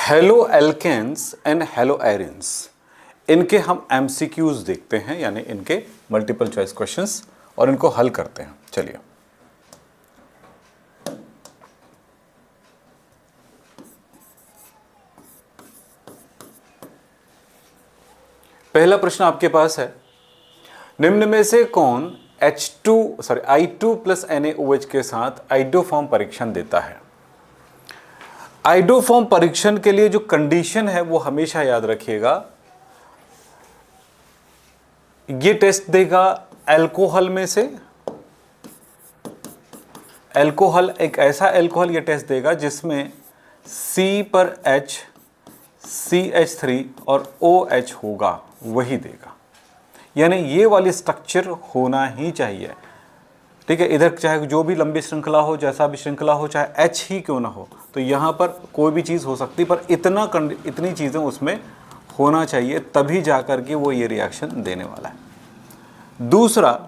Hello alkanes and halo arenes, इनके हम MCQs देखते हैं, यानी इनके मल्टीपल चॉइस क्वेश्चंस, और इनको हल करते हैं। चलिए, पहला प्रश्न आपके पास है, निम्न में से कौन I2 प्लस NaOH के साथ आइडोफॉर्म परीक्षण देता है। आइडोफॉर्म परीक्षण के लिए जो कंडीशन है वो हमेशा याद रखिएगा, ये टेस्ट देगा अल्कोहल में से, अल्कोहल एक ऐसा अल्कोहल ये टेस्ट देगा जिसमें C पर H, CH3 और OH होगा, वही देगा। यानी ये वाली स्ट्रक्चर होना ही चाहिए, ठीक है। इधर चाहे जो भी लंबी श्रृंखला हो, जैसा भी श्रृंखला हो, चाहे H ही क्यों ना हो, तो यहाँ पर कोई भी चीज़ हो सकती, पर इतनी चीज़ें उसमें होना चाहिए, तभी जाकर के वो ये रिएक्शन देने वाला है। दूसरा,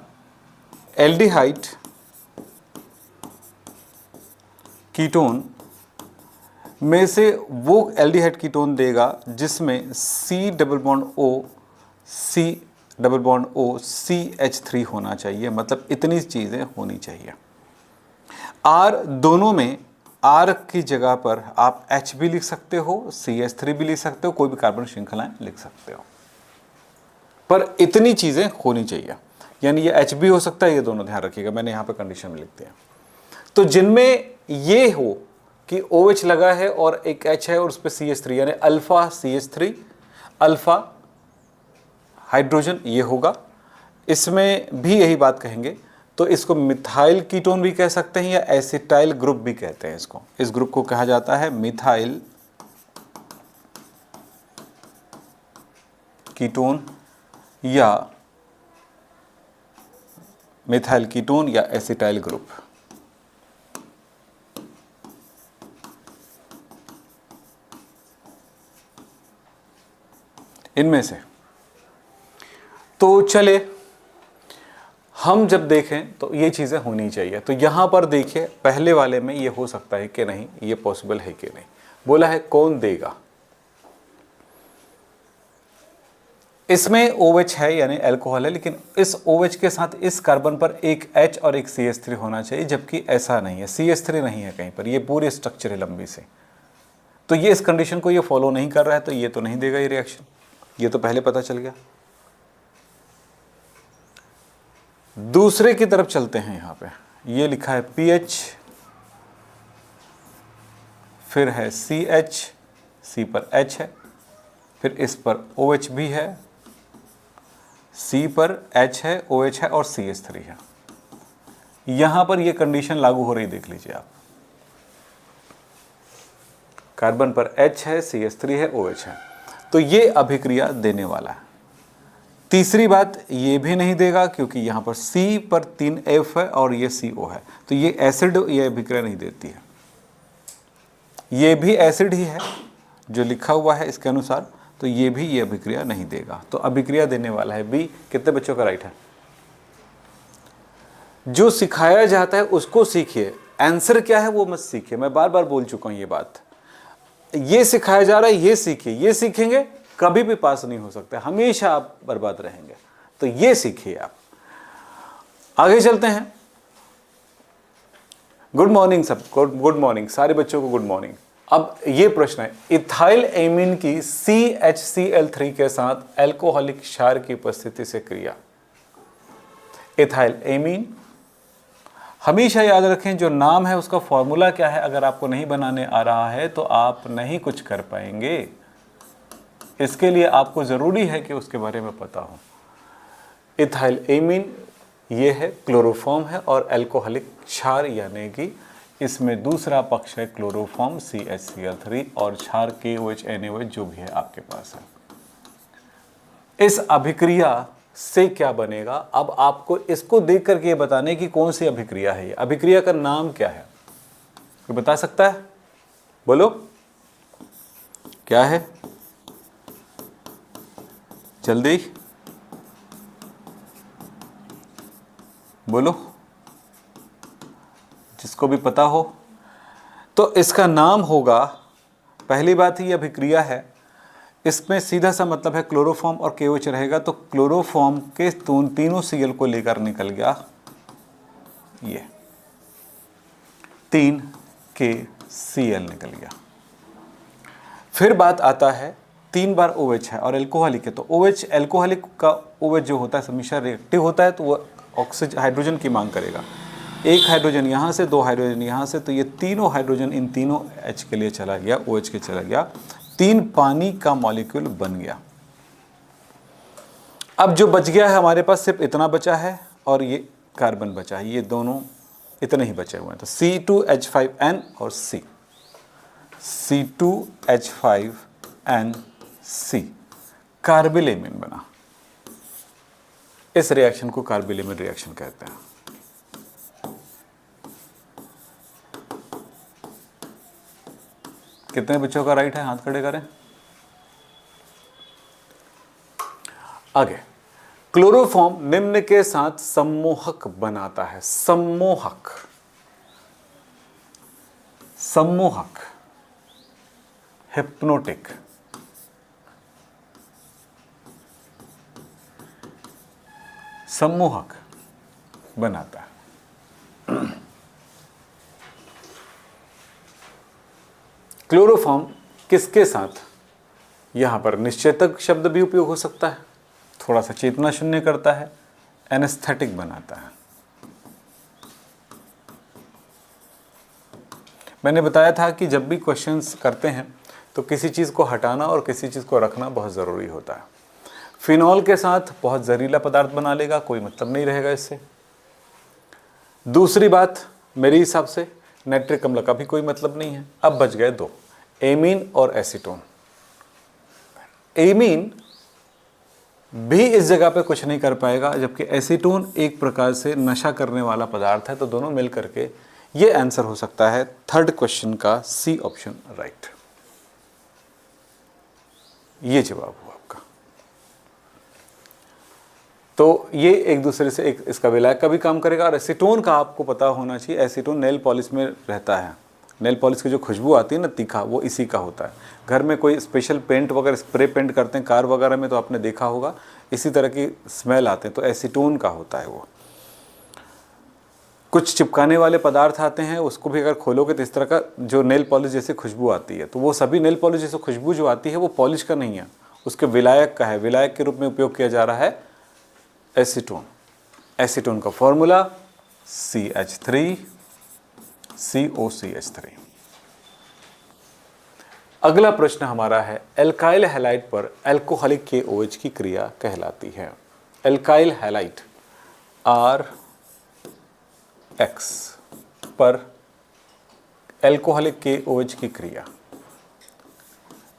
एल्डिहाइड कीटोन में से वो एल्डिहाइड कीटोन देगा जिसमें C double bond O, C double bond O, CH3 होना चाहिए, मतलब इतनी चीज़ें होनी चाहिए। R दोनों में R की जगह पर आप H भी लिख सकते हो, CH3 भी लिख सकते हो, कोई भी कार्बन श्रृंखलाएं लिख सकते हो, पर इतनी चीज़ें होनी चाहिए। यानी ये H भी हो सकता है, ये दोनों ध्यान रखिएगा, मैंने यहाँ पे कंडीशन में लिख दिया। तो जिनमें ये हो कि OH लगा है और एक H है और उस पर CH3, यानी अल्फा CH3, अल्फा हाइड्रोजन, ये होगा। इसमें भी यही बात कहेंगे, तो इसको मिथाइल कीटोन भी कह सकते हैं या एसिटाइल ग्रुप भी कहते हैं इसको। इस ग्रुप को कहा जाता है मिथाइल कीटोन या मिथाइल कीटोन या एसिटाइल ग्रुप। इनमें से तो चले हम जब देखें तो ये चीज़ें होनी चाहिए। तो यहाँ पर देखिए, पहले वाले में ये हो सकता है कि नहीं, ये पॉसिबल है कि नहीं। बोला है कौन देगा, इसमें OH है यानी अल्कोहल है, लेकिन इस OH के साथ इस कार्बन पर एक H और एक CH3 होना चाहिए, जबकि ऐसा नहीं है, CH3 नहीं है कहीं पर, ये पूरी स्ट्रक्चर है लंबी से। तो ये इस कंडीशन को ये फॉलो नहीं कर रहा है, तो ये तो नहीं देगा ये रिएक्शन, ये तो पहले पता चल गया। दूसरे की तरफ चलते हैं, यहाँ पे ये लिखा है PH, फिर है CH, C पर H है, फिर इस पर OH भी है, C पर H है, OH है और CH3 है। यहाँ पर ये कंडीशन लागू हो रही, देख लीजिए आप, कार्बन पर H है, CH3 है, OH है, तो ये अभिक्रिया देने वाला है। तीसरी बात, ये भी नहीं देगा क्योंकि यहाँ पर C पर 3 F है और ये CO है, तो ये एसिड, ये अभिक्रिया नहीं देती है। ये भी एसिड ही है जो लिखा हुआ है इसके अनुसार, तो ये भी ये अभिक्रिया नहीं देगा। तो अभिक्रिया देने वाला है B। कितने बच्चों का राइट है? जो सिखाया जाता है उसको सीखिए, आंसर क्या है वो मत सीखिए। मैं बार बार बोल चुका हूँ ये बात, ये सिखाया जा रहा है, ये सीखिए। ये सीखेंगे कभी भी पास नहीं हो सकते, हमेशा आप बर्बाद रहेंगे, तो ये सीखिए आप। आगे चलते हैं। गुड मॉर्निंग सब, गुड मॉर्निंग सारे बच्चों को, गुड मॉर्निंग। अब ये प्रश्न है, इथाइल एमीन की CHCl3 के साथ अल्कोहलिक क्षार की उपस्थिति से क्रिया। इथाइल एमीन, हमेशा याद रखें जो नाम है उसका फॉर्मूला क्या है। अगर आपको नहीं बनाने आ रहा है तो आप नहीं कुछ कर पाएंगे, इसके लिए आपको ज़रूरी है कि उसके बारे में पता हो। इथाइल एमीन ये है, क्लोरोफॉर्म है, और अल्कोहलिक क्षार यानी कि इसमें दूसरा पक्ष है क्लोरोफॉर्म CHCl3 और क्षार KOH NaOH जो भी है आपके पास है। इस अभिक्रिया से क्या बनेगा, अब आपको इसको देख करके ये बताने की कौन सी अभिक्रिया है। ये अभिक्रिया का नाम क्या है, कोई बता सकता है? बोलो क्या है, जल्दी बोलो, जिसको भी पता हो। तो इसका नाम होगा पहली बात ही अभिक्रिया है, इसमें सीधा सा मतलब है क्लोरोफॉर्म और KOH रहेगा, तो क्लोरोफॉर्म के तीनों Cl को लेकर निकल गया ये 3 KCl निकल गया। फिर बात आता है 3 बार OH है और एल्कोहलिक है, तो OH एल्कोहलिक का OH जो होता है हमेशा रिएक्टिव होता है, तो वो ऑक्सीजन हाइड्रोजन की मांग करेगा। एक हाइड्रोजन यहाँ से, 2 हाइड्रोजन यहाँ से, तो ये तीनों हाइड्रोजन इन तीनों H के लिए चला गया, OH के चला गया, 3 पानी का मॉलिक्यूल बन गया। अब जो बच गया है हमारे पास सिर्फ इतना बचा है और ये कार्बन बचा है, ये दोनों इतने ही बचे हुए हैं, तो C2H5N और C, C2H5NC कार्बिलेमिन बना। इस रिएक्शन को कार्बिलेमिन रिएक्शन कहते हैं। कितने बच्चों का राइट है, हाथ खड़े करें। आगे, क्लोरोफॉर्म निम्न के साथ सम्मोहक बनाता है। सम्मोहक, सम्मोहक, हिप्नोटिक, सम्मोहक बनाता है। क्लोरोफॉर्म किसके साथ, यहां पर निश्चेतक शब्द भी उपयोग हो सकता है, थोड़ा सा चेतना शून्य करता है, एनेस्थेटिक बनाता है। मैंने बताया था कि जब भी क्वेश्चंस करते हैं तो किसी चीज़ को हटाना और किसी चीज़ को रखना बहुत ज़रूरी होता है। फिनॉल के साथ बहुत जहरीला पदार्थ बना लेगा, कोई मतलब नहीं रहेगा इससे। दूसरी बात, मेरे हिसाब से नाइट्रिक अम्ल का भी कोई मतलब नहीं है। अब बच गए 2, एमीन और एसीटोन। एमीन भी इस जगह पे कुछ नहीं कर पाएगा, जबकि एसीटोन एक प्रकार से नशा करने वाला पदार्थ है, तो दोनों मिल करके ये आंसर हो सकता है थर्ड क्वेश्चन का सी ऑप्शन राइट। ये जवाब हुआ आपका। तो ये एक दूसरे से एक इसका विलायक का भी काम करेगा। और एसीटोन का आपको पता होना चाहिए, एसीटोन नेल पॉलिश में रहता है। नेल पॉलिश की जो खुशबू आती है ना तीखा, वो इसी का होता है। घर में कोई स्पेशल पेंट वगैरह स्प्रे पेंट करते हैं कार वगैरह में, तो आपने देखा होगा इसी तरह की स्मेल आते हैं, तो एसीटोन का होता है वो। कुछ चिपकाने वाले पदार्थ आते हैं, उसको भी अगर खोलोगे तो इस तरह का जो नेल पॉलिश जैसे खुशबू आती है, तो वो सभी नेल पॉलिश जैसे खुशबू जो आती है वो पॉलिश का नहीं है, उसके विलायक का है। विलायक के रूप में उपयोग किया जा रहा है एसीटोन। एसीटोन का फॉर्मूला CH3COCH3। अगला प्रश्न हमारा है, एल्काइल हैलाइड पर एल्कोहलिक KOH की क्रिया कहलाती है। एल्काइल हैलाइड RX पर एल्कोहलिक KOH की क्रिया।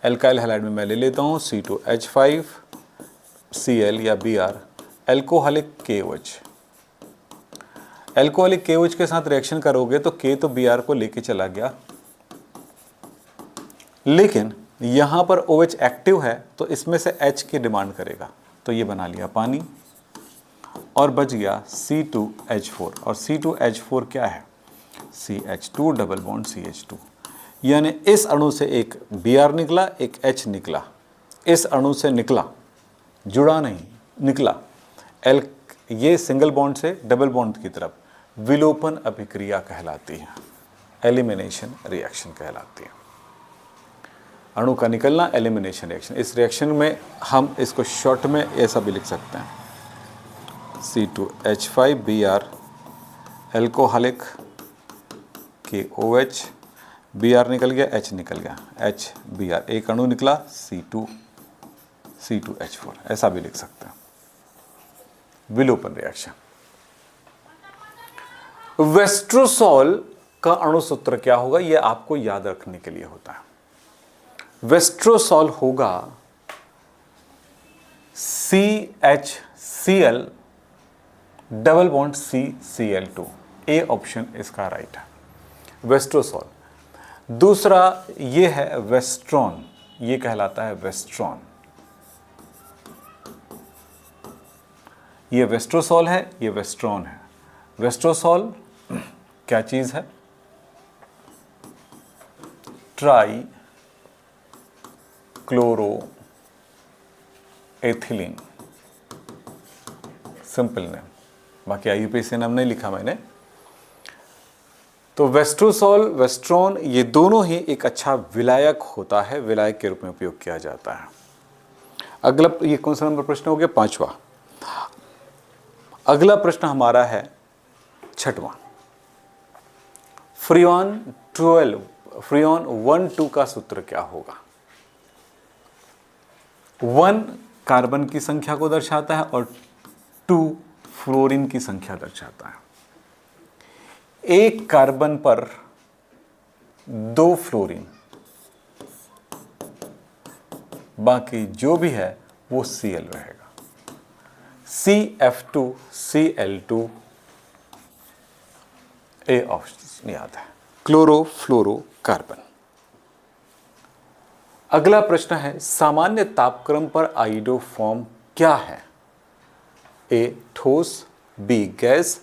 एल्काइल हैलाइड में मैं ले लेता हूं C2H5Cl या Br, alcoholic KOH। Alcoholic KOH के साथ रिएक्शन करोगे तो K तो Br को लेके चला गया, लेकिन यहां पर OH एक्टिव है तो इसमें से H की डिमांड करेगा, तो ये बना लिया पानी और बच गया C2H4। और C2H4 क्या है, CH2 डबल बॉन्ड CH2, यानी इस अणु से एक Br निकला, एक H निकला। इस अणु से निकला, जुड़ा नहीं, निकला ये सिंगल बॉन्ड से डबल बॉन्ड की तरफ विलोपन अभिक्रिया कहलाती है, एलिमिनेशन रिएक्शन कहलाती है। अणु का निकलना एलिमिनेशन रिएक्शन। इस रिएक्शन में हम इसको शॉर्ट में ऐसा भी लिख सकते हैं, C2H5Br एल्कोहलिक KOH, Br निकल गया, H निकल गया, HBr, एक अणु निकला C2H4, ऐसा भी लिख सकते हैं, विलोपन रिएक्शन। वेस्ट्रोसॉल का अणु सूत्र क्या होगा, यह आपको याद रखने के लिए होता है। वेस्ट्रोसॉल होगा CHCl double bond CCl2, A option इसका राइट है, वेस्ट्रोसॉल। दूसरा ये है वेस्ट्रॉन, ये कहलाता है वेस्ट्रॉन। ये वेस्ट्रोसॉल है, ये वेस्ट्रॉन है। वेस्ट्रोसॉल क्या चीज है, try chloro ethylene, simple name, बाकी IUPAC नाम नहीं लिखा मैंने। तो वेस्ट्रोसॉल, वेस्ट्रॉन, ये दोनों ही एक अच्छा विलायक होता है, विलायक के रूप में उपयोग किया जाता है। अगला, ये कौन सा नंबर प्रश्न हो गया? 5वां। अगला प्रश्न हमारा है 6वां। फ्रियॉन 12, फ्रियॉन 1,2 का सूत्र क्या होगा? 1 कार्बन की संख्या को दर्शाता है और 2 फ्लोरीन की संख्या दर्शाता है। एक कार्बन पर 2 फ्लोरीन, बाकी जो भी है वो Cl रहेगा। CF2Cl2, ए ऑप्शन याद है, क्लोरोफ्लोरोकार्बन। अगला प्रश्न है सामान्य तापक्रम पर आइडोफॉर्म क्या है? ए ठोस, बी गैस,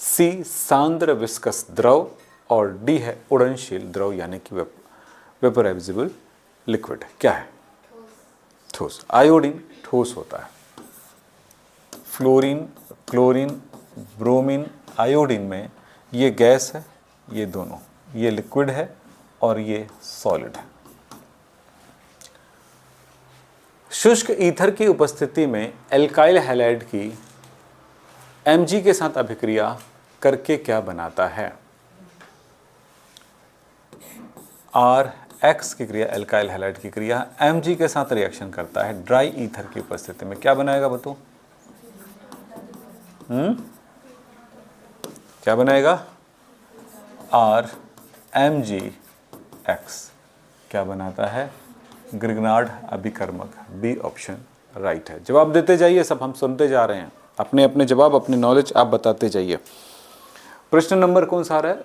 सी सांद्र विस्कस द्रव और डी है उड़नशील द्रव यानी कि वेपोराइजेबल लिक्विड। क्या है? ठोस। आयोडीन ठोस होता है। फ्लोरीन, क्लोरीन, ब्रोमीन, आयोडीन में ये गैस है, ये दोनों, ये लिक्विड है और ये सॉलिड है। शुष्क ईथर की उपस्थिति में एल्काइल हैलाइड की Mg के साथ अभिक्रिया करके क्या बनाता है? RX की क्रिया, एल्काइल हैलाइड की क्रिया Mg के साथ रिएक्शन करता है ड्राई ईथर की उपस्थिति में, क्या बनाएगा बताओ? क्या बनाएगा? RMgX क्या बनाता है? ग्रिग्नार्ड अभिकर्मक। बी ऑप्शन राइट है। जवाब देते जाइए, सब हम सुनते जा रहे हैं, अपने अपने जवाब, अपनी नॉलेज आप बताते जाइए। प्रश्न नंबर कौन सा आ रहा है?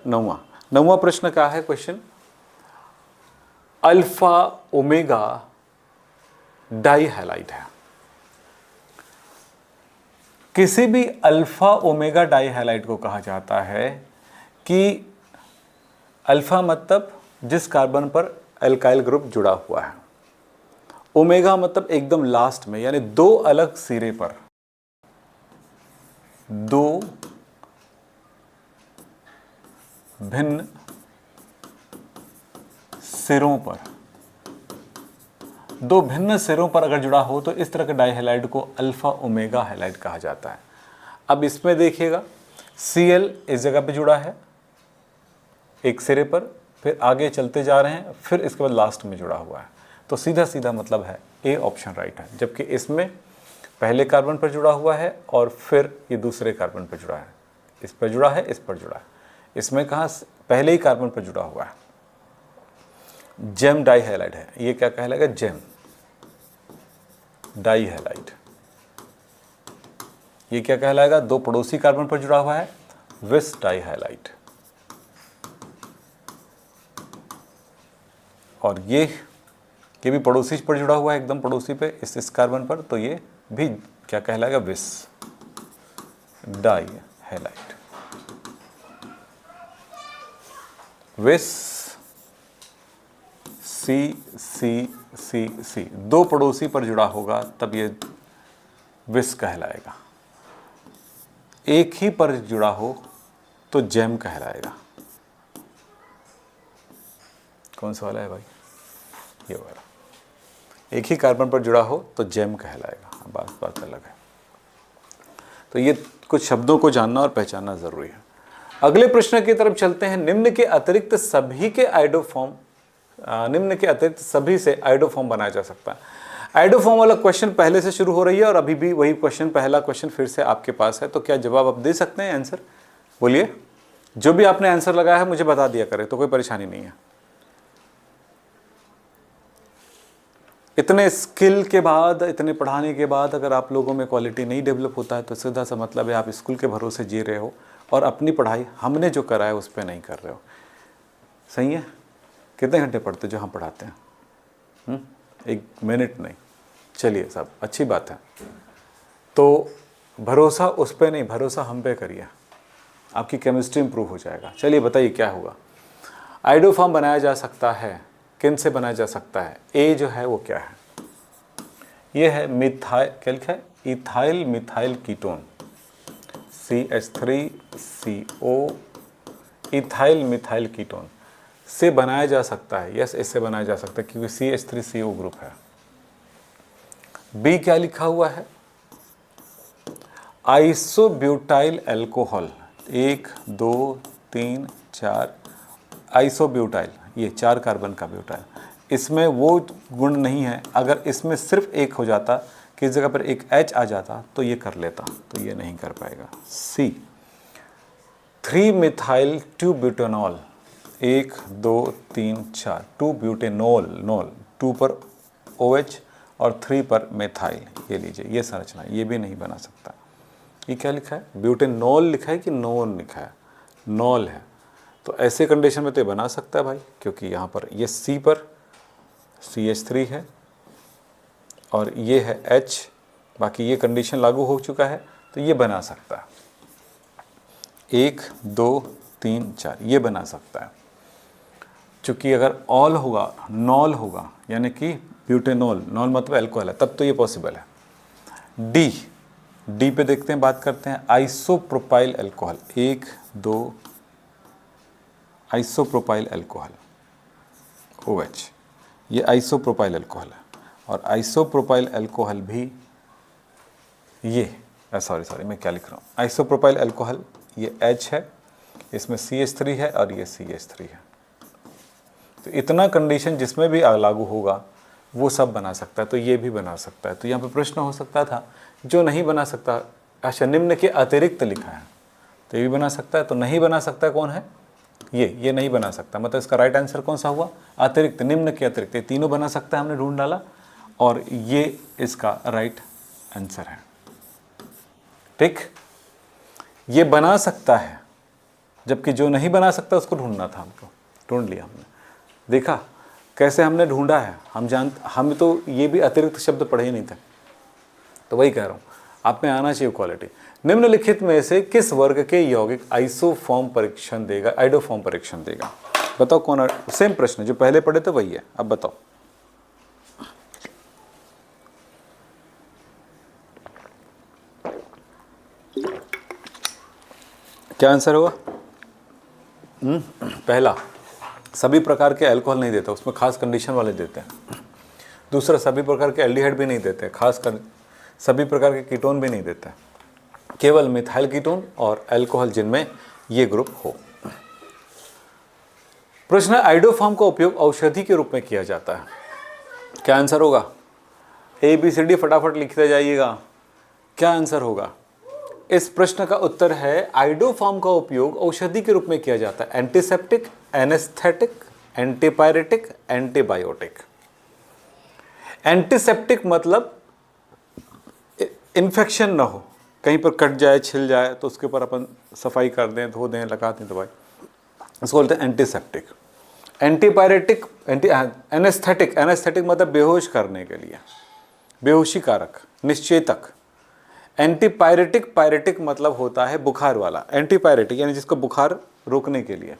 9वां प्रश्न क्या है? Question, alpha omega die halide है। किसी भी अल्फा ओमेगा डाई हैलाइड को कहा जाता है कि अल्फा मतलब जिस कार्बन पर एल्काइल ग्रुप जुड़ा हुआ है, ओमेगा मतलब एकदम लास्ट में, यानी 2 अलग सिरे पर, 2 भिन्न सिरों पर, 2 भिन्न सिरों पर अगर जुड़ा हो तो इस तरह के डाई हैलाइड को अल्फा ओमेगा हैलाइड कहा जाता है। अब इसमें देखिएगा, Cl इस जगह पे जुड़ा है एक सिरे पर, फिर आगे चलते जा रहे हैं, फिर इसके बाद लास्ट में जुड़ा हुआ है, तो सीधा सीधा मतलब है ए ऑप्शन राइट है। जबकि इसमें पहले कार्बन पर जुड़ा हुआ है और फिर ये दूसरे कार्बन पर जुड़ा है, इस पर जुड़ा है, इस पर जुड़ा है, इसमें कहाँ पहले ही कार्बन पर जुड़ा हुआ है। जेम डाई हैलाइड है, ये क्या कहलाएगा? Gem dihalide. ये क्या कहलाएगा? 2 पड़ोसी कार्बन पर जुड़ा हुआ है, विस डाई हैलाइड। और ये भी पड़ोसी पर जुड़ा हुआ है, एकदम पड़ोसी पे, इस कार्बन पर, तो ये भी क्या कहलाएगा? विस डाई हैलाइड। विस सी 2 पड़ोसी पर जुड़ा होगा तब ये विस कहलाएगा, एक ही पर जुड़ा हो तो जेम कहलाएगा। कौन सा वाला है भाई? ये वाला। एक ही कार्बन पर जुड़ा हो तो जेम कहलाएगा, बात अलग है। तो ये कुछ शब्दों को जानना और पहचानना जरूरी है। अगले प्रश्न की तरफ चलते हैं। निम्न के अतिरिक्त सभी से आइडोफॉर्म बनाया जा सकता है। आइडोफॉर्म वाला क्वेश्चन पहले से शुरू हो रही है और अभी भी वही क्वेश्चन, पहला क्वेश्चन फिर से आपके पास है। तो क्या जवाब आप दे सकते हैं? आंसर बोलिए। जो भी आपने आंसर लगाया है मुझे बता दिया करें, तो कोई परेशानी नहीं है। इतने स्किल के बाद, इतने पढ़ाने के बाद अगर आप लोगों में क्वालिटी नहीं डेवलप होता है तो सीधा सा मतलब है आप स्कूल के भरोसे जी रहे हो और अपनी पढ़ाई हमने जो करा है उस पर नहीं कर रहे हो। सही है? कितने घंटे पढ़ते जो हम पढ़ाते हैं? 1 मिनट नहीं। चलिए साहब, अच्छी बात है। तो भरोसा उस पर नहीं, भरोसा हम पे करिए, आपकी केमिस्ट्री इंप्रूव हो जाएगा। चलिए बताइए क्या होगा। आइडोफॉर्म बनाया जा सकता है, किन से बनाया जा सकता है? ए जो है वो क्या है? ये है मिथाइल, क्या लिखा है, ethyl methyl ketone, CH3CO, ethyl methyl ketone से बनाया जा सकता है। यस, इससे बनाया जा सकता है क्योंकि CH3CO ग्रुप है। बी क्या लिखा हुआ है, आइसोब्यूटाइल अल्कोहल, 1 2 3 4, आइसोब्यूटाइल, ये 4 कार्बन का ब्यूटाइल, इसमें वो गुण नहीं है। अगर इसमें सिर्फ एक हो जाता कि इस जगह पर एक H आ जाता तो ये कर लेता, तो ये नहीं कर पाएगा। सी 3 मिथाइल 2 ब्यूटेनॉल, 1 2 3 4, 2 ब्यूटेनॉल, नॉल 2 पर OH और 3 पर मिथाइल, ये लीजिए, ये संरचना, ये भी नहीं बना सकता। ये क्या लिखा है, ब्यूटेनॉल लिखा है कि नॉन लिखा है, नॉल है। तो ऐसे कंडीशन में तो ये बना सकता है भाई, क्योंकि यहाँ पर ये C पर CH3 है और ये है H, बाकी ये कंडीशन लागू हो चुका है, तो ये बना सकता है। 1 2 3 4, ये बना सकता है। चूँकि अगर ऑल होगा, नॉल होगा, यानी कि ब्यूटेनॉल, नॉल मतलब अल्कोहल है, तब तो ये पॉसिबल है। डी पे देखते हैं, बात करते हैं isopropyl alcohol, 1 2, isopropyl alcohol OH, ये आइसोप्रोपाइल अल्कोहल है। और आइसोप्रोपाइल अल्कोहल भी ये सॉरी मैं क्या लिख रहा हूँ, आइसोप्रोपाइल अल्कोहल ये H है, इसमें CH3 है और ये CH3 है। तो इतना कंडीशन जिसमें भी लागू होगा वो सब बना सकता है, तो ये भी बना सकता है। तो यहाँ पे प्रश्न हो सकता था जो नहीं बना सकता, अच्छा निम्न के अतिरिक्त लिखा है, तो ये भी बना सकता है। तो नहीं बना सकता कौन है, ये नहीं बना सकता, मतलब इसका राइट आंसर कौन सा हुआ, अतिरिक्त, निम्न के अतिरिक्त। ये तीनों बना सकता है, हमने ढूंढ डाला, और ये इसका राइट आंसर है। ठीक, ये बना सकता है, जबकि जो नहीं बना सकता उसको ढूंढना था हमको, ढूंढ लिया हमने। देखा कैसे हमने ढूंढा है, हम तो ये भी अतिरिक्त शब्द पढ़े ही नहीं थे, तो वही कह रहा हूँ, आप में आना चाहिए क्वालिटी। निम्नलिखित में से किस वर्ग के यौगिक आइसोफॉर्म परीक्षण देगा, आइडोफॉर्म परीक्षण देगा, बताओ कौन। सेम प्रश्न जो पहले पढ़े थे वही है, अब बताओ। क्या आंसर होगा, पहला सभी प्रकार के अल्कोहल नहीं देता, उसमें खास कंडीशन वाले देते हैं। दूसरा सभी प्रकार के एल्डिहाइड भी नहीं देते, खास कर सभी प्रकार के कीटोन भी नहीं देते, केवल मिथाइल कीटोन और अल्कोहल जिनमें ये ग्रुप हो। प्रश्न है, आइडोफॉर्म का उपयोग औषधि के रूप में किया जाता है, क्या आंसर होगा। ABCD फटाफट लिखते जाइएगा, क्या आंसर होगा। इस प्रश्न का उत्तर है आइडोफॉर्म का उपयोग औषधि के रूप में किया जाता है, antiseptic, anaesthetic, antipyretic, antibiotic. Antiseptic मतलब इन्फेक्शन ना हो, कहीं पर कट जाए, छिल जाए तो उसके ऊपर अपन सफाई कर दें, धो दें, लगा दें दवाई, इसको बोलते हैं एंटीसेप्टिक। एंटीपायरेटिक, एनेस्थेटिक, एनेस्थेटिक मतलब बेहोश करने के लिए, बेहोशी कारक, निश्चेतक। एंटीपायरेटिक, पायरेटिक मतलब होता है बुखार वाला, एंटीपायरेटिक यानी जिसको बुखार रोकने के लिए।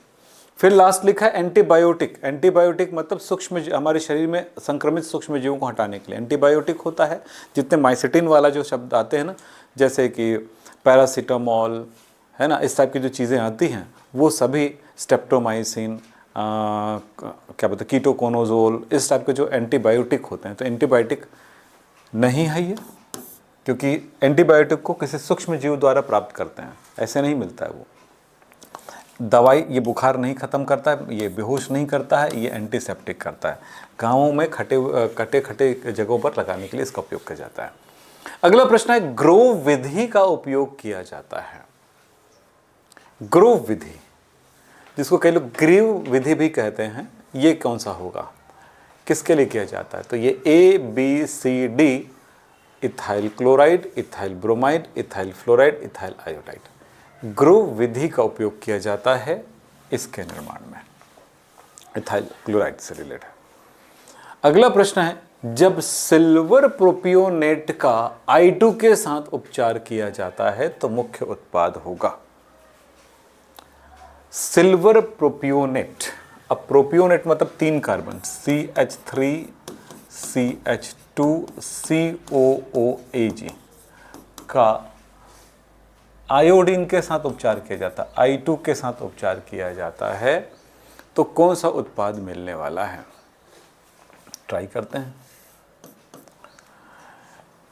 फिर लास्ट लिखा है एंटीबायोटिक, एंटीबायोटिक मतलब सूक्ष्म, हमारे शरीर में संक्रमित सूक्ष्म जीवों को हटाने के लिए एंटीबायोटिक होता है। जितने माइसिटिन वाला जो शब्द आते हैं ना, जैसे कि पैरासीटामोल है ना, इस टाइप की जो चीज़ें आती हैं वो सभी, स्टेप्टोमाइसिन, क्या बोलते हैं, कीटोकोनोजोल, इस टाइप के जो एंटीबायोटिक होते हैं। तो एंटीबायोटिक नहीं है ये, क्योंकि एंटीबायोटिक को किसी सूक्ष्म जीव द्वारा प्राप्त करते हैं, ऐसे नहीं मिलता है वो दवाई। ये बुखार नहीं ख़त्म करता है, ये बेहोश नहीं करता है, ये एंटीसेप्टिक करता है। गाँवों में कटे जगहों पर लगाने के लिए इसका उपयोग किया जाता है। अगला प्रश्न है, ग्रोव विधि का उपयोग किया जाता है। ग्रोव विधि, जिसको कई लोग ग्रीव विधि भी कहते हैं, ये कौन सा होगा, किसके लिए किया जाता है। तो ये ABCD, ethyl chloride, ethyl bromide, ethyl fluoride, ethyl iodide. Grove विधि का उपयोग किया जाता है इसके निर्माण में, इथाइल क्लोराइड से रिलेटेड। अगला प्रश्न है, जब सिल्वर प्रोपियोनेट का I2 के साथ उपचार किया जाता है तो मुख्य उत्पाद होगा। सिल्वर प्रोपियोनेट, अब प्रोपियोनेट मतलब 3 कार्बन, CH3, CH2 H2COOAg का आयोडीन के साथ उपचार किया जाता है, I2 के साथ उपचार किया जाता है, तो कौन सा उत्पाद मिलने वाला है? ट्राई करते हैं।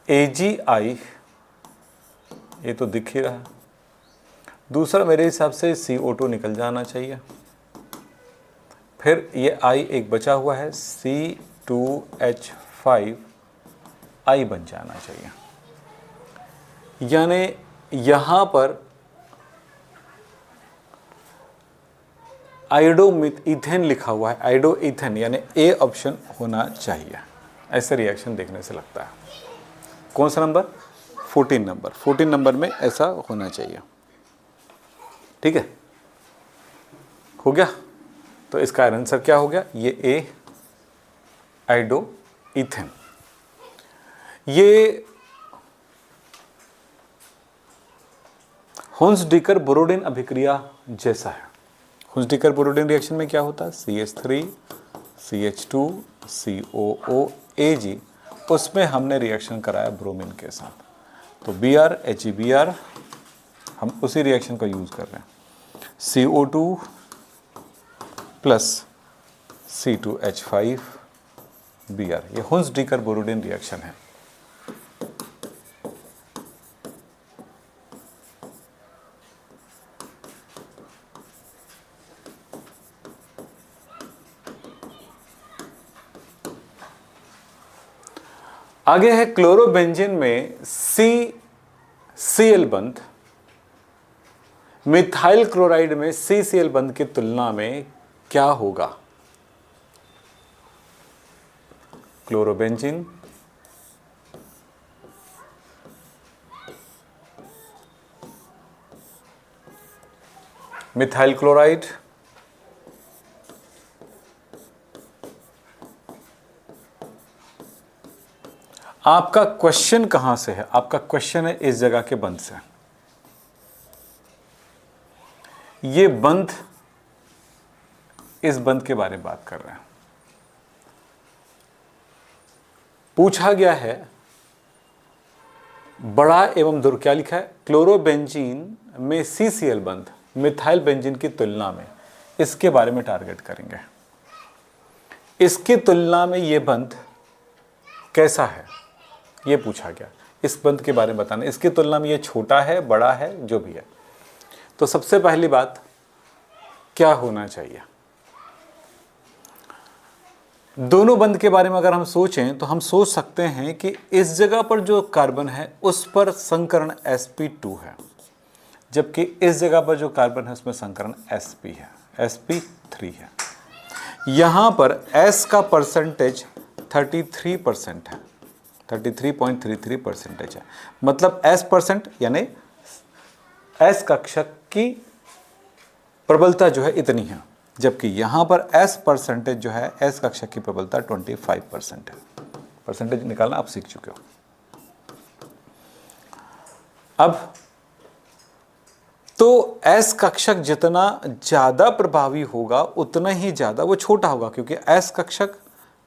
AgI, ये तो दिख ही रहा है। दूसरा मेरे हिसाब से CO2 निकल जाना चाहिए। फिर ये I एक बचा हुआ है, C2H5I बन जाना चाहिए। यानी यहाँ पर आयोडोइथेन लिखा हुआ है, आयोडोइथेन, यानी A ऑप्शन होना चाहिए। ऐसे रिएक्शन देखने से लगता है। कौन सा नंबर? 14 नंबर। 14 नंबर में ऐसा होना चाहिए। ठीक है, हो गया। तो इसका आंसर क्या हो गया? ये A आयोडोइथेन। ये हुंस-डिकर बोरोडिन अभिक्रिया जैसा है। हुंस-डिकर बोरोडिन रिएक्शन में क्या होता है? CH3 CH2 COOAg, उसमें हमने रिएक्शन कराया ब्रोमीन के साथ, तो Br HeBr, हम उसी रिएक्शन का यूज कर रहे हैं। CO2 प्लस C2H5Br, ये हुंस-डिकर बोरोडिन रिएक्शन है। आगे है क्लोरोबेंजीन में CCl बंध, मिथाइल क्लोराइड में CCl बंध की तुलना में क्या होगा? क्लोरोबेंजीन, मिथाइल क्लोराइड, आपका क्वेश्चन कहां से है? आपका क्वेश्चन है इस जगह के बंध से। ये बंध, इस बंध के बारे में बात कर रहे हैं। पूछा गया है बड़ा एवं दूर, क्या लिखा है? क्लोरोबेंजीन में CCl बंध मिथाइल बेंजीन की तुलना में, इसके बारे में टारगेट करेंगे। इसकी तुलना में ये बंध कैसा है, ये पूछा गया। इस बंध के बारे में बताना, इसकी तुलना में ये छोटा है, बड़ा है, जो भी है। तो सबसे पहली बात क्या होना चाहिए? दोनों बंध के बारे में अगर हम सोचें तो हम सोच सकते हैं कि इस जगह पर जो कार्बन है उस पर संकरण sp2 है, जबकि इस जगह पर जो कार्बन है उसमें संकरण sp है, sp3 है। यहां पर s का परसेंटेज 33% है, 33.33% है। मतलब s% यानी s कक्षक की प्रबलता जो है इतनी है, जबकि यहां पर s% जो है, s कक्षक की प्रबलता 25% है। परसेंटेज निकालना आप सीख चुके हो। अब तो s कक्षक जितना ज्यादा प्रभावी होगा उतना ही ज्यादा वो छोटा होगा, क्योंकि s कक्षक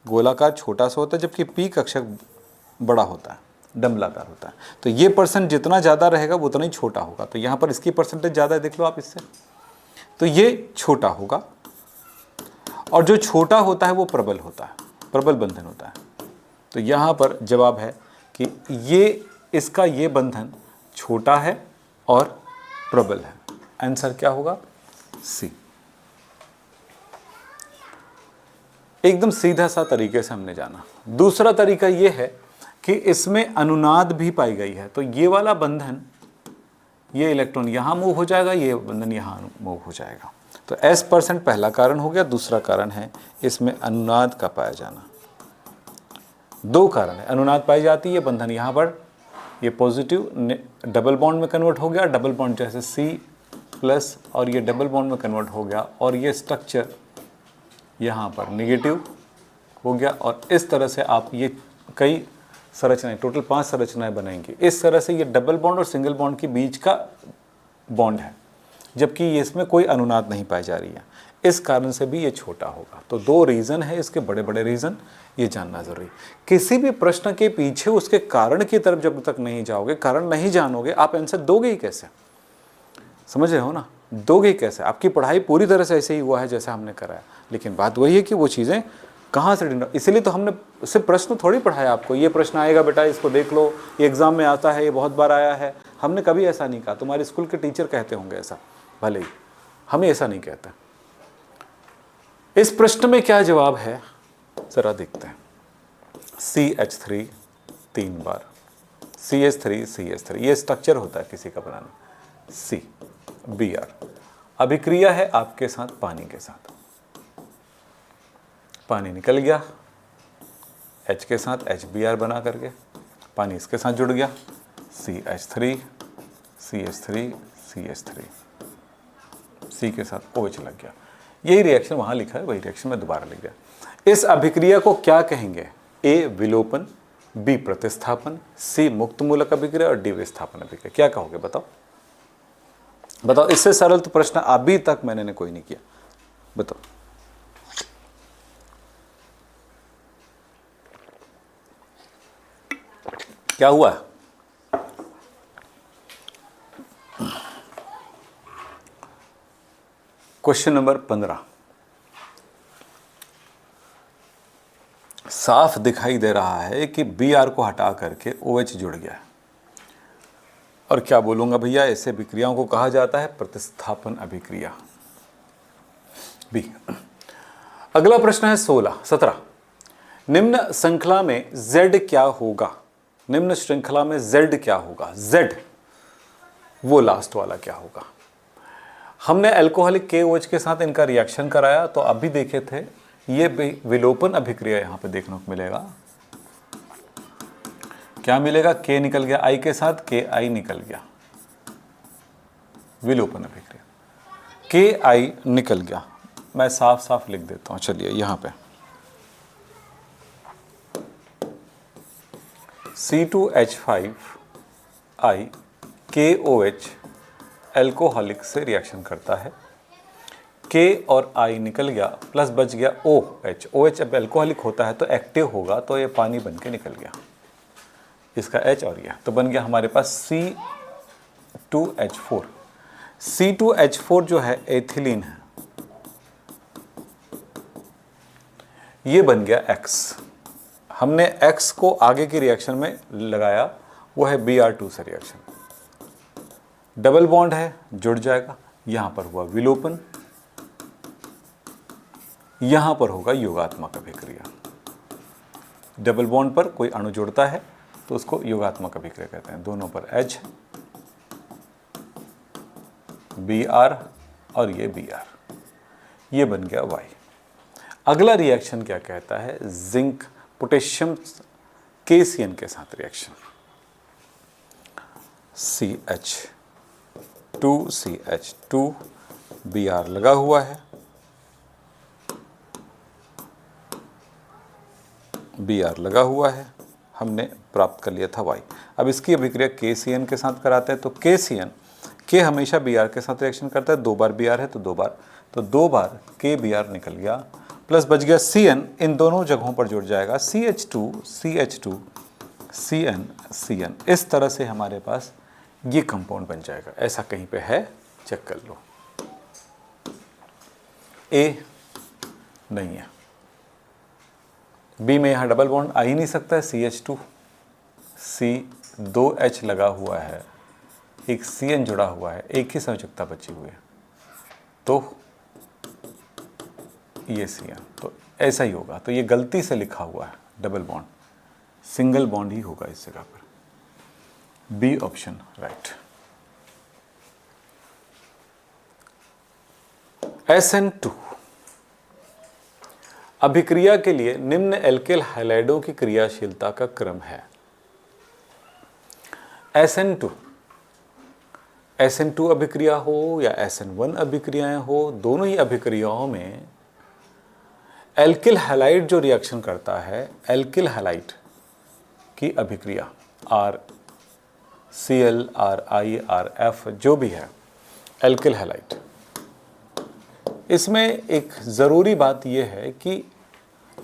गोलाकार छोटा सा होता है, जबकि p कक्षक बड़ा होता है, डंबलाकार होता है। तो ये परसेंट जितना ज़्यादा रहेगा वो उतना ही छोटा होगा। तो यहाँ पर इसकी परसेंटेज ज़्यादा है, देख लो आप इससे, तो ये छोटा होगा। और जो छोटा होता है वो प्रबल होता है, प्रबल बंधन होता है। तो यहाँ पर जवाब है कि ये, इसका ये बंधन छोटा है और प्रबल है। आंसर क्या होगा? सी। एकदम सीधा सा तरीके से हमने जाना। दूसरा तरीका ये है कि इसमें अनुनाद भी पाई गई है। तो ये वाला बंधन, ये इलेक्ट्रॉन यहाँ मूव हो जाएगा, ये बंधन यहाँ मूव हो जाएगा। तो s% पहला कारण हो गया। दूसरा कारण है इसमें अनुनाद का पाया जाना। दो कारण है, अनुनाद पाई जाती है, बंधन यहाँ पर ये पॉजिटिव डबल बॉन्ड में कन्वर्ट हो गया, डबल बॉन्ड जैसे C+ और ये डबल बॉन्ड में कन्वर्ट हो गया, और ये स्ट्रक्चर यहाँ पर नेगेटिव हो गया। और इस तरह से आप ये कई संरचनाएं, टोटल 5 संरचनाएं बनाएंगे। इस तरह से ये डबल बॉन्ड और सिंगल बॉन्ड के बीच का बॉन्ड है, जबकि ये इसमें कोई अनुनाद नहीं पाई जा रही है। इस कारण से भी ये छोटा होगा। तो दो रीज़न है इसके, बड़े बड़े रीज़न। ये जानना जरूरी। किसी भी प्रश्न के पीछे उसके कारण की तरफ जब तक नहीं जाओगे, कारण नहीं जानोगे, आप आंसर दोगे ही कैसे? समझ रहे हो ना? दोगे ही कैसे? आपकी पढ़ाई पूरी तरह से ऐसे ही हुआ है जैसा हमने कराया, लेकिन बात वही है कि वो चीज़ें कहाँ से ढूंढना। इसलिए तो हमने सिर्फ प्रश्न थोड़ी पढ़ाया आपको, ये प्रश्न आएगा बेटा इसको देख लो, ये एग्जाम में आता है, ये बहुत बार आया है। हमने कभी ऐसा नहीं कहा। तुम्हारे स्कूल के टीचर कहते होंगे ऐसा, भले ही, हमें ऐसा नहीं कहते। इस प्रश्न में क्या जवाब है जरा देखते हैं। CH3 3 बार, CH3 CH3, ये स्ट्रक्चर होता है किसी का बनाना। CBr अभिक्रिया है आपके साथ पानी के साथ, पानी निकल गया H के साथ, HBr बना करके, पानी इसके साथ जुड़ गया, CH3 CH3 CH3, C के साथ OH लग गया। यही रिएक्शन वहां लिखा है, वही रिएक्शन मैं दोबारा लिख दिया। इस अभिक्रिया को क्या कहेंगे? A विलोपन, B प्रतिस्थापन, C मुक्त मूलक अभिक्रिया और D विस्थापन अभिक्रिया। क्या कहोगे बताओ? बताओ, इससे सरल तो प्रश्न अभी तक मैंने कोई नहीं किया। बताओ क्या हुआ? क्वेश्चन नंबर 15 साफ दिखाई दे रहा है कि Br को हटा करके OH जुड़ गया है। और क्या बोलूंगा भैया, ऐसे अभिक्रियाओं को कहा जाता है प्रतिस्थापन अभिक्रिया। बी। अगला प्रश्न है 17 निम्न श्रृंखला में Z क्या होगा? निम्न श्रृंखला में Z क्या होगा? Z वो लास्ट वाला क्या होगा? हमने अल्कोहलिक KOH के साथ इनका रिएक्शन कराया तो अभी देखे थे, ये विलोपन अभिक्रिया यहां पे देखने को मिलेगा। क्या मिलेगा? K निकल गया I के साथ, KI निकल गया, विलोपन अभिक्रिया, KI निकल गया। मैं साफ साफ लिख देता हूं, चलिए यहां पे C2H5I KOH एल्कोहलिक से रिएक्शन करता है, K और I निकल गया, प्लस बच गया OH। OH अब एल्कोहलिक होता है तो एक्टिव होगा, तो ये पानी बन के निकल गया, इसका H और यह, तो बन गया हमारे पास C2H4। C2H4 जो है एथिलीन है, ये बन गया X। हमने X को आगे की रिएक्शन में लगाया, वो है Br2 से रिएक्शन, डबल बॉन्ड है, जुड़ जाएगा। यहां पर हुआ विलोपन, यहां पर होगा योगात्मक अभिक्रिया। डबल बॉन्ड पर कोई अणु जुड़ता है तो उसको योगात्मक अभिक्रिया कहते हैं। दोनों पर H, Br और ये Br, ये बन गया Y। अगला रिएक्शन क्या कहता है? जिंक पोटेशियम KCN के साथ रिएक्शन, CH2CH2 Br लगा हुआ है, Br लगा हुआ है, हमने प्राप्त कर लिया था Y। अब इसकी अभिक्रिया KCN के साथ कराते हैं तो KCN, K हमेशा Br के साथ रिएक्शन करता है, 2 बार Br है तो 2 बार, तो 2 बार KBr निकल गया, प्लस बच गया CN, इन दोनों जगहों पर जुड़ जाएगा CH2 CH2 CN CN। इस तरह से हमारे पास ये कंपाउंड बन जाएगा। ऐसा कहीं पे है, चेक कर लो। A नहीं है, B में यहाँ डबल बॉन्ड आ ही नहीं सकता है, CH2, C 2H लगा हुआ है, एक CN जुड़ा हुआ है, एक ही संयोजकता बची हुई है, तो ये CN, तो ऐसा ही होगा। तो ये गलती से लिखा हुआ है डबल बॉन्ड, सिंगल बॉन्ड ही होगा इस जगह पर। B option right. SN2 अभिक्रिया के लिए निम्न एल्किल हैलाइडों की क्रियाशीलता का क्रम है। SN2 अभिक्रिया हो या SN1 अभिक्रियाएं हो, दोनों ही अभिक्रियाओं में एल्किल हैलाइड जो रिएक्शन करता है, एल्किल हैलाइड की अभिक्रिया RCl RI RF जो भी है एल्किल हैलाइड, इसमें एक ज़रूरी बात यह है कि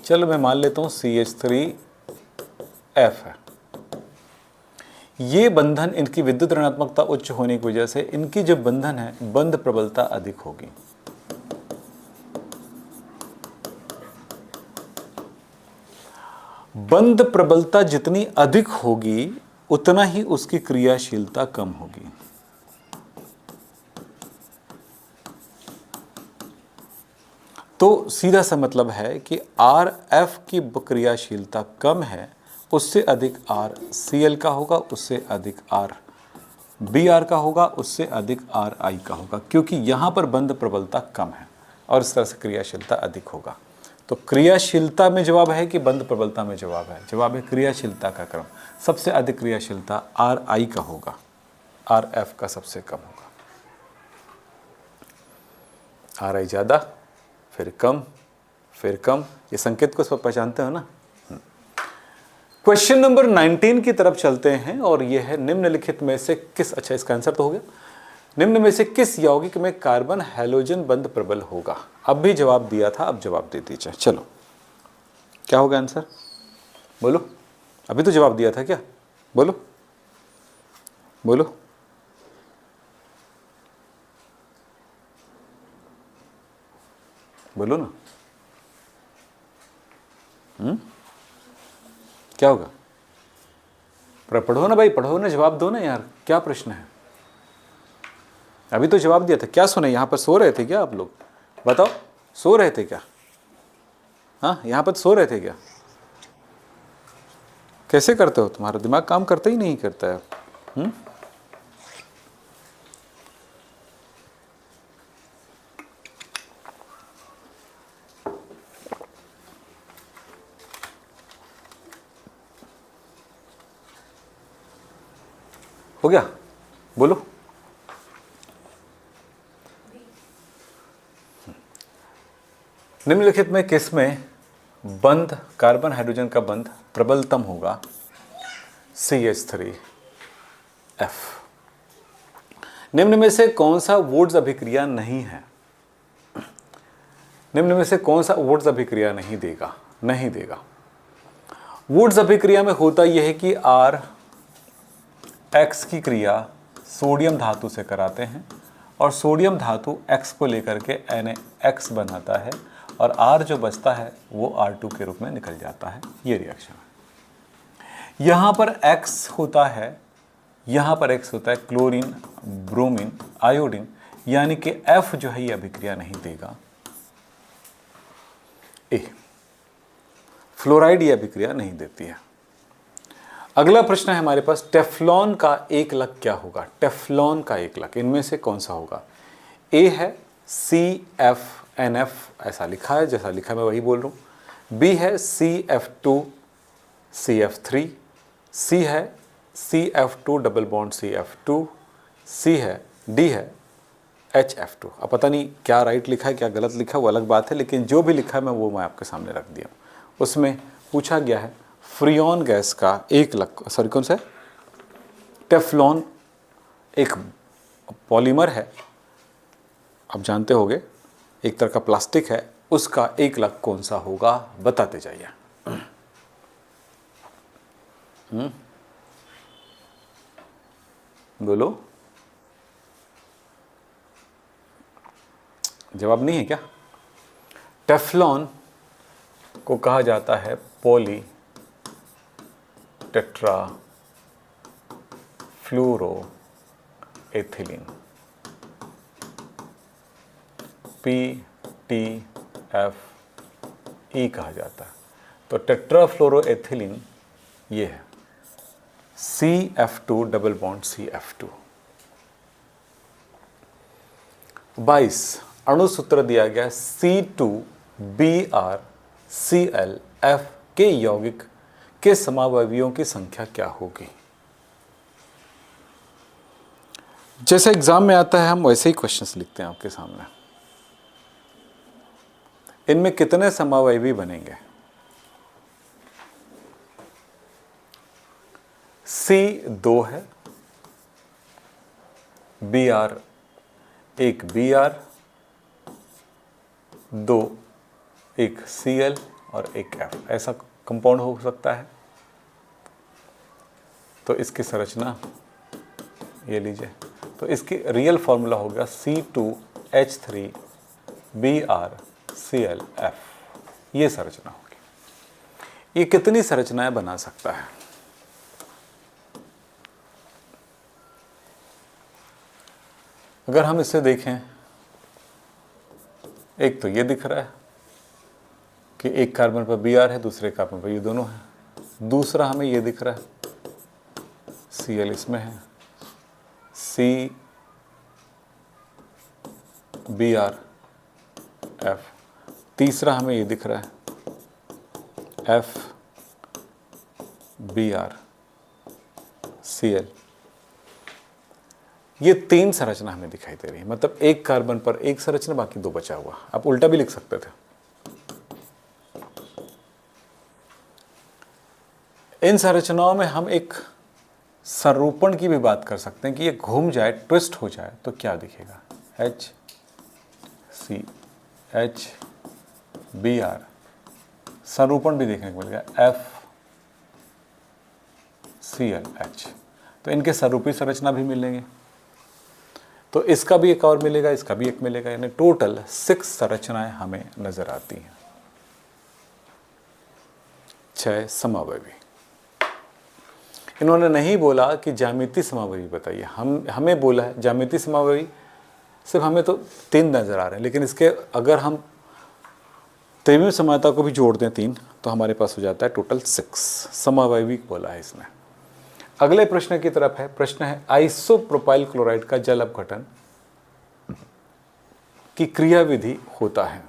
चलो मैं मान लेता हूं CH3F है। ये बंधन, इनकी विद्युत ऋणात्मकता उच्च होने की वजह से इनकी जो बंधन है बंध प्रबलता अधिक होगी। बंध प्रबलता जितनी अधिक होगी उतना ही उसकी क्रियाशीलता कम होगी। तो सीधा सा मतलब है कि RF की क्रियाशीलता कम है, उससे अधिक RCl का होगा, उससे अधिक RBr का होगा, उससे अधिक RI का होगा, क्योंकि यहाँ पर बंध प्रबलता कम है और इस तरह से क्रियाशीलता अधिक होगा। तो क्रियाशीलता में जवाब है कि बंध प्रबलता में जवाब है? जवाब है क्रियाशीलता का क्रम। सबसे अधिक क्रियाशीलता RI का होगा, RF का सबसे कम होगा। RI ज़्यादा, फिर कम, फिर कम। ये संकेत को सब पहचानते हो ना। क्वेश्चन नंबर 19 की तरफ चलते हैं और यह है निम्नलिखित में से किस, अच्छा इसका आंसर तो हो गया, निम्न में से किस यौगिक में कार्बन हैलोजन बंध प्रबल होगा? अब भी जवाब दिया था, अब जवाब दे दीजिए। चलो क्या होगा आंसर, बोलो। अभी तो जवाब दिया था क्या, बोलो बोलो। बोलो ना। क्या होगा? पढ़ो ना भाई, पढ़ो ना, जवाब दो ना यार, क्या प्रश्न है? अभी तो जवाब दिया था। क्या सुने, यहाँ पर सो रहे थे क्या आप लोग? बताओ, सो रहे थे क्या? हाँ, यहाँ पर सो रहे थे क्या? कैसे करते हो, तुम्हारा दिमाग काम करता ही नहीं करता है। हो गया, बोलो। निम्नलिखित में किस में बंध, कार्बन हाइड्रोजन का बंध प्रबलतम होगा? CH3F। निम्न में से कौन सा वुड्स अभिक्रिया नहीं है? निम्न में से कौन सा वुड्स अभिक्रिया नहीं देगा? नहीं देगा। वुड्स अभिक्रिया में होता यह है कि RX की क्रिया सोडियम धातु से कराते हैं और सोडियम धातु X को लेकर के NaX बनाता है और R जो बचता है वो R2 के रूप में निकल जाता है। ये रिएक्शन है। यहाँ पर X होता है, यहाँ पर X होता है क्लोरीन, ब्रोमीन, आयोडीन, यानी कि F जो है ये अभिक्रिया नहीं देगा। ए, फ्लोराइड ये अभिक्रिया नहीं देती है। अगला प्रश्न है हमारे पास, टेफ्लॉन का एकलक क्या होगा? टेफ्लॉन का एकलक इनमें से कौन सा होगा? ए है CFNF, ऐसा लिखा है, जैसा लिखा मैं वही बोल रहा हूँ। बी है CF2CF3, सी है CF2 डबल बॉन्ड CF2, सी है, डी है HF2। अब पता नहीं क्या राइट लिखा है क्या गलत लिखा है वो अलग बात है, लेकिन जो भी लिखा है मैं आपके सामने रख दिया। उसमें पूछा गया है फ्रियोन गैस का एकलक, सॉरी कौन सा है? टेफ्लॉन एक पॉलीमर है, आप जानते होंगे, एक तरह का प्लास्टिक है, उसका एकलक कौन सा होगा? बताते जाइए। बोलो, जवाब नहीं है क्या? टेफ्लॉन को कहा जाता है poly tetra fluoro ethylene, PTFE कहा जाता है। तो टेट्राफ्लोरो एथिलीन ये है CF2 डबल बॉन्ड CF2। 22 अणुसूत्र दिया गया C2BrClF के यौगिक के समावयवियों की संख्या क्या होगी? जैसे एग्जाम में आता है हम वैसे ही क्वेश्चंस लिखते हैं आपके सामने। इनमें कितने समावयवी बनेंगे? C 2 है, Br एक Br, 2 एक Cl, और एक F, ऐसा कंपाउंड हो सकता है। तो इसकी संरचना ये लीजिए, तो इसकी रियल फॉर्मूला होगा C2H3Br Cl, ये संरचना होगी। ये कितनी संरचनाएं बना सकता है? अगर हम इसे देखें, एक तो ये दिख रहा है कि एक कार्बन पर Br है, दूसरे कार्बन पर ये दोनों है। दूसरा हमें ये दिख रहा है Cl इसमें है, CBrF। तीसरा हमें ये दिख रहा है FBrCl। ये 3 संरचना हमें दिखाई दे रही है, मतलब एक कार्बन पर एक संरचना, बाकी 2 बचा हुआ। आप उल्टा भी लिख सकते थे। इन संरचनाओं में हम एक संरूपण की भी बात कर सकते हैं कि ये घूम जाए, ट्विस्ट हो जाए तो क्या दिखेगा। HCHBr, संरूपण भी देखने को मिलेगा FClH। तो इनके संरूपी संरचना भी मिलेंगे, तो इसका भी एक और मिलेगा, इसका भी एक मिलेगा, यानी टोटल 6 संरचनाएं हमें नजर आती हैं। 6 समावयवी। इन्होंने नहीं बोला कि ज्यामितीय समावयवी बताइए, हमें बोला है ज्यामितीय समावयवी। सिर्फ हमें तो 3 नजर आ रहे हैं, लेकिन इसके अगर हम त्रिविम समानता को भी जोड़ दें 3, तो हमारे पास हो जाता है टोटल 6 समावयवी बोला है इसने। अगले प्रश्न की तरफ है। प्रश्न है आइसोप्रोपाइल क्लोराइड का जल अपघटन की क्रियाविधि होता है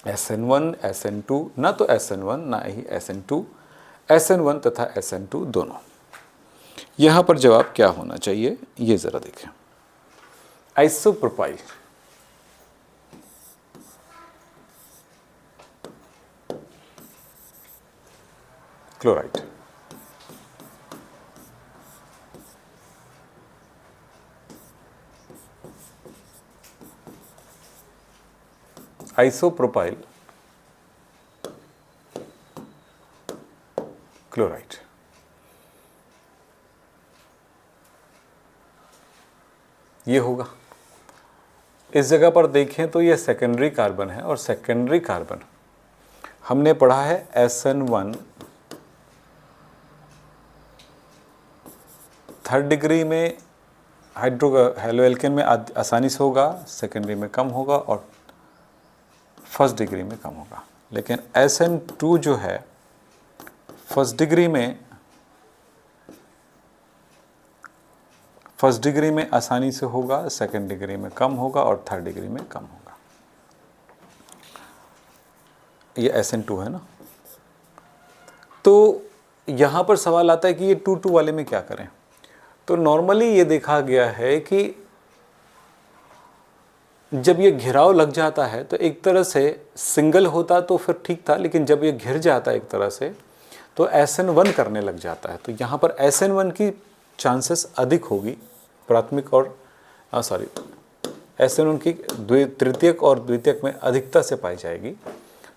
SN1 SN2, ना तो SN1 ना ही SN2, SN1 तथा SN2 दोनों। यहां पर जवाब क्या होना चाहिए ये जरा देखें। Isopropyl chloride, isopropyl chloride. ये होगा। इस जगह पर देखें तो ये सेकेंडरी कार्बन है, और सेकेंडरी कार्बन हमने पढ़ा है SN1 3rd डिग्री में हेलोएल्केन में आसानी से होगा, सेकेंडरी में कम होगा और 1st डिग्री में कम होगा। लेकिन SN2 जो है 1st डिग्री में आसानी से होगा, 2nd डिग्री में कम होगा और 3rd डिग्री में कम होगा। ये SN2 है ना। तो यहाँ पर सवाल आता है कि ये 2-2 वाले में क्या करें। तो नॉर्मली ये देखा गया है कि जब ये घिराव लग जाता है तो एक तरह से सिंगल होता तो फिर ठीक था, लेकिन जब ये घिर जाता है एक तरह से तो SN1 करने लग जाता है। तो यहाँ पर SN1 की चांसेस अधिक होगी प्राथमिक और SN1 की तृतीयक और द्वितीयक में अधिकता से पाई जाएगी।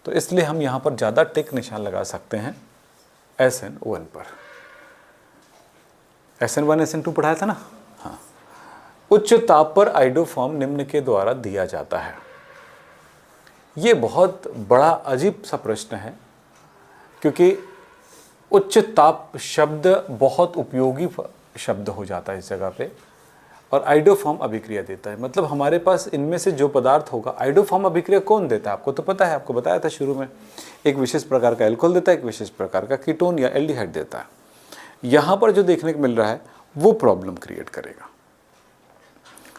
तो इसलिए हम यहाँ पर ज़्यादा टिक निशान लगा सकते हैं SN1 पर। SN1 SN2 पढ़ाया था ना। हाँ। उच्च ताप पर आइडोफॉर्म निम्न के द्वारा दिया जाता है। ये बहुत बड़ा अजीब सा प्रश्न है, क्योंकि उच्च ताप शब्द बहुत उपयोगी शब्द हो जाता है इस जगह पे, और आइडोफॉर्म अभिक्रिया देता है। मतलब हमारे पास इनमें से जो पदार्थ होगा, आइडोफॉर्म अभिक्रिया कौन देता है आपको तो पता है, आपको बताया था शुरू में। एक विशेष प्रकार का एल्कोहल देता है, एक विशेष प्रकार का कीटोन या एल्डिहाइड देता है। यहाँ पर जो देखने को मिल रहा है वो प्रॉब्लम क्रिएट करेगा।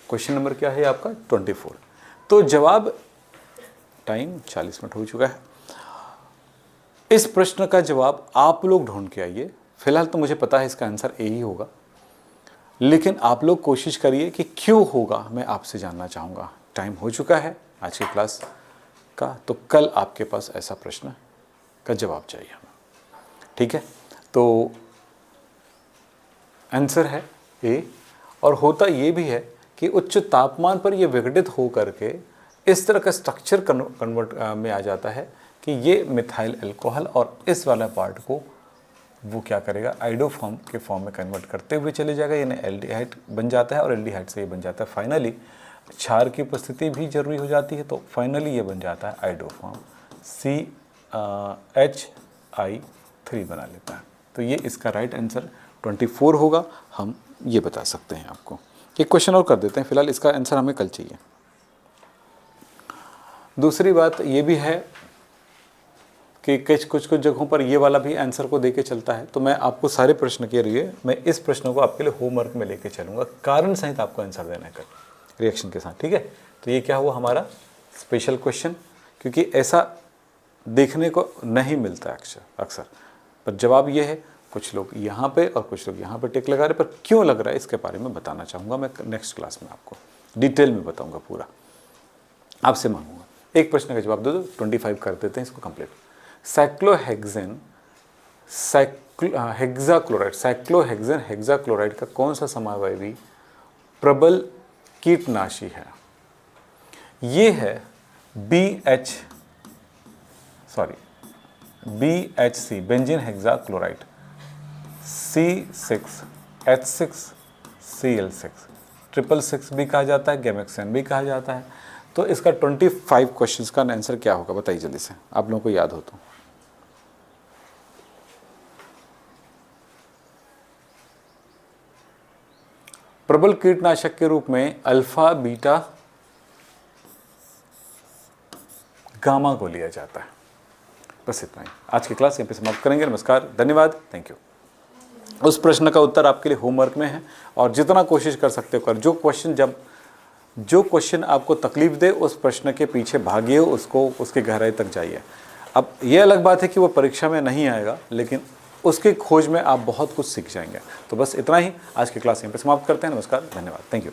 क्वेश्चन नंबर क्या है आपका 24। तो जवाब, टाइम 40 मिनट हो चुका है। इस प्रश्न का जवाब आप लोग ढूंढ के आइए। फिलहाल तो मुझे पता है इसका आंसर ए ही होगा, लेकिन आप लोग कोशिश करिए कि क्यों होगा, मैं आपसे जानना चाहूँगा। टाइम हो चुका है आज की क्लास का, तो कल आपके पास ऐसा प्रश्न का जवाब चाहिए हमें, ठीक है। तो आंसर है ए। और होता ये भी है कि उच्च तापमान पर यह विघटित हो करके इस तरह का स्ट्रक्चर कन्वर्ट में आ जाता है कि ये मिथाइल अल्कोहल और इस वाला पार्ट को वो क्या करेगा, आइडोफॉर्म के फॉर्म में कन्वर्ट करते हुए चले जाएगा, यानी एल्डिहाइड बन जाता है और एल्डिहाइड से ये बन जाता है। फाइनली क्षार की उपस्थिति भी जरूरी हो जाती है, तो फाइनली ये बन जाता है आइडोफॉर्म, CH3 बना लेता है। तो ये इसका राइट आंसर 24 होगा, हम ये बता सकते हैं आपको। एक क्वेश्चन और कर देते हैं, फिलहाल इसका आंसर हमें कल चाहिए। दूसरी बात ये भी है कि कुछ जगहों पर ये वाला भी आंसर को देके चलता है, तो मैं आपको सारे प्रश्न के लिए मैं इस प्रश्न को आपके लिए होमवर्क में लेके चलूँगा, कारण सहित आपको आंसर देना है कल रिएक्शन के साथ, ठीक है। तो ये क्या हुआ हमारा स्पेशल क्वेश्चन, क्योंकि ऐसा देखने को नहीं मिलता अक्सर, पर जवाब ये है, कुछ लोग यहाँ पे और कुछ लोग यहाँ पे टिक लगा रहे, पर क्यों लग रहा है इसके बारे में बताना चाहूँगा मैं नेक्स्ट क्लास में, आपको डिटेल में बताऊँगा, पूरा आपसे मांगूंगा। एक प्रश्न का जवाब दे दो, 25 कर देते हैं इसको कंप्लीट। साइक्लोहेक्सेन हेक्साक्लोराइड का कौन सा समावयवी प्रबल कीटनाशी है? ये है BHC बेंजीन हेक्साक्लोराइड, C6H6Cl6, 666 भी कहा जाता है, गैमेक्सेन भी कहा जाता है। तो इसका 25 क्वेश्चंस का आंसर क्या होगा बताइए जल्दी से, आप लोगों को याद हो तो। प्रबल कीटनाशक के रूप में अल्फा, बीटा, गामा को लिया जाता है। बस इतना ही, आज की क्लास यहीं पे समाप्त करेंगे। नमस्कार, धन्यवाद, थैंक यू। उस प्रश्न का उत्तर आपके लिए होमवर्क में है, और जितना कोशिश कर सकते हो कर, जो क्वेश्चन आपको तकलीफ दे उस प्रश्न के पीछे भागिए, उसके गहराई तक जाइए। अब ये अलग बात है कि वो परीक्षा में नहीं आएगा, लेकिन उसकी खोज में आप बहुत कुछ सीख जाएंगे। तो बस इतना ही, आज की क्लास यहीं पे समाप्त करते हैं। नमस्कार, धन्यवाद, थैंक यू।